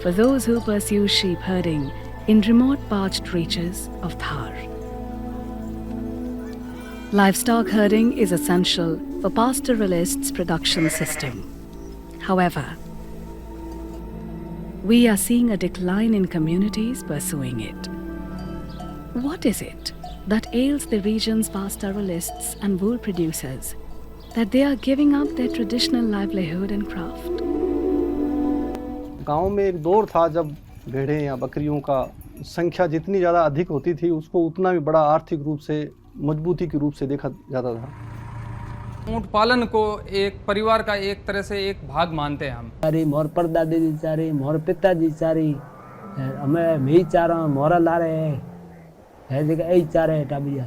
for those who pursue sheep herding in remote parched reaches of Thar. Livestock herding is essential for pastoralists' production system. However, we are seeing a decline in communities pursuing it. What is it that ails the region's pastoralists and wool producers that they are giving up their traditional livelihood and craft? गांव में एक दौर था जब भेड़ें या बकरियों का संख्या जितनी ज़्यादा अधिक होती थी उसको उतना भी बड़ा आर्थिक रूप से मजबूती के रूप से देखा जाता था। ऊँट पालन को एक परिवार का एक तरह से एक भाग मानते हैं हम। चारी मोर परदादी जी चारी मोर पिताजी चारी हमें मी चारा मोरा ला रहे है जगह यही चारे टाबिया।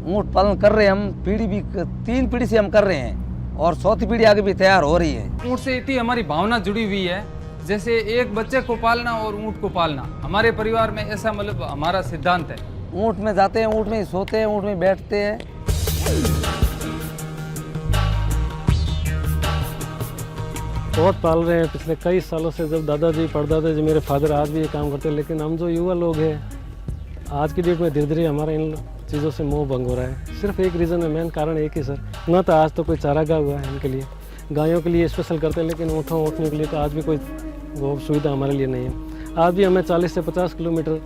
ऊँट पालन कर रहे हैं हम, पीढ़ी भी 3 पीढ़ी से हम कर रहे हैं और 4थी पीढ़ी आगे भी तैयार हो रही है। ऊँट से इतनी हमारी भावना जुड़ी हुई है, जैसे एक बच्चे को पालना और ऊँट को पालना। हमारे परिवार में ऐसा मतलब हमारा सिद्धांत है। ऊँट में जाते हैं, ऊँट में सोते हैं, ऊँट में बैठते हैं। बहुत पाल रहे हैं पिछले कई सालों से, जब दादाजी परदादा जी मेरे फादर आज भी ये काम करते हैं। लेकिन हम जो युवा लोग हैं आज की डेट में धीरे धीरे हमारा इन चीज़ों से मोह भंग हो रहा है। सिर्फ एक रीज़न है, मेन कारण एक ही सर, ना तो आज तो कोई चारागाह हुआ है इनके लिए, गायों के लिए स्पेशल करते हैं, लेकिन ऊँटों उठने के लिए तो आज भी कोई वो सुविधा हमारे लिए नहीं है। आज भी हमें 40 से 50 किलोमीटर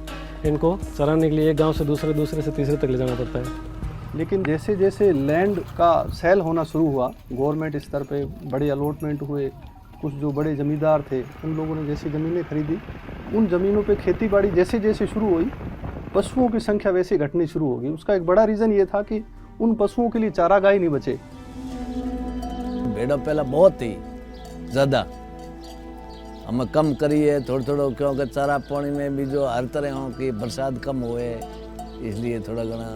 इनको चराने के लिए एक गाँव से दूसरे से तीसरे तक ले जाना पड़ता है। लेकिन जैसे जैसे लैंड का सेल होना शुरू हुआ, गवर्नमेंट स्तर पे बड़े अलॉटमेंट हुए, कुछ जो बड़े ज़मींदार थे उन लोगों ने जैसी ज़मीनें खरीदी, उन ज़मीनों पे खेती बाड़ी जैसे जैसे शुरू हुई, पशुओं की संख्या वैसे घटनी शुरू हो गई। उसका एक बड़ा रीज़न ये था कि उन पशुओं के लिए चारागाह ही नहीं बचे। भेड़ों पहला बहुत ही ज़्यादा हमें कम करी है थोड़ा क्योंकि चारा पानी में भी जो हर तरह हो कि बरसात कम हुए, इसलिए थोड़ा घना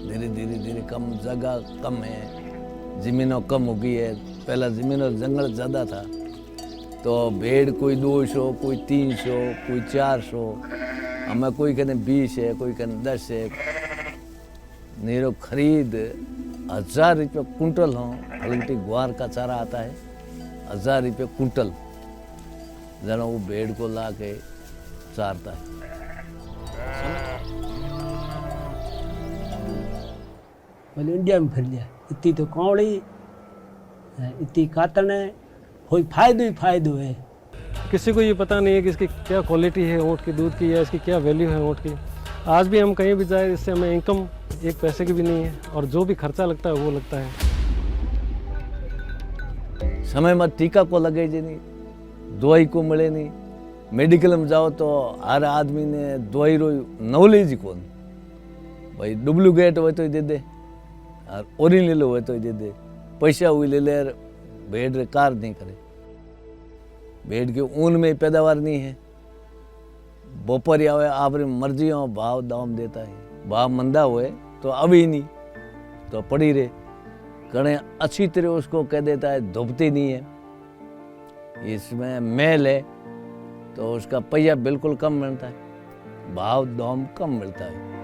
धीरे कम, जगह कम है, ज़मीनों कम हो गई है। पहला ज़मीनों जंगल ज़्यादा था तो भेड़ कोई 200, कोई 300, कोई 400, हमें कोई कहने 20 है, कोई कहने 10 है। नीरो खरीद 1000 रुपये कुंटल हो, हल्टी ग्वार का चारा आता है 1000 रुपये कुंटल, जना वो भेड़ को ला के चारता है। बोले इंडिया में फिर लिया, इतनी तो कौड़ी इतनी कातन है, कोई फायदो ही फायदो है। किसी को ये पता नहीं है कि इसकी क्या क्वालिटी है ऊँट के दूध की, या इसकी क्या वैल्यू है ऊँट की। आज भी हम कहीं भी जाए, इससे हमें इनकम एक पैसे की भी नहीं है, और जो भी खर्चा लगता है वो लगता है। समय में टीका को लगे जी नहीं, दवाई को मिले नहीं। मेडिकल में जाओ तो हर आदमी ने दवाई रो नॉलेज ही कौन, भाई डुप्लीकेट हो तो ही दे दे और ओरिजिनल हो तो ही दे दे, पैसा हुई ले ले, भेड़ कार नहीं करे। भेड़ के ऊन में पैदावार नहीं है, बोपर आवे आपरी मर्जी हो भाव दाम देता है, भाव मंदा हुए तो अभी नहीं तो पड़ी रहे, कड़े अच्छी तरह उसको कह देता है धुपती नहीं है, इसमें मैल है तो उसका पहिया बिल्कुल कम मिलता है, भाव दाम कम मिलता है।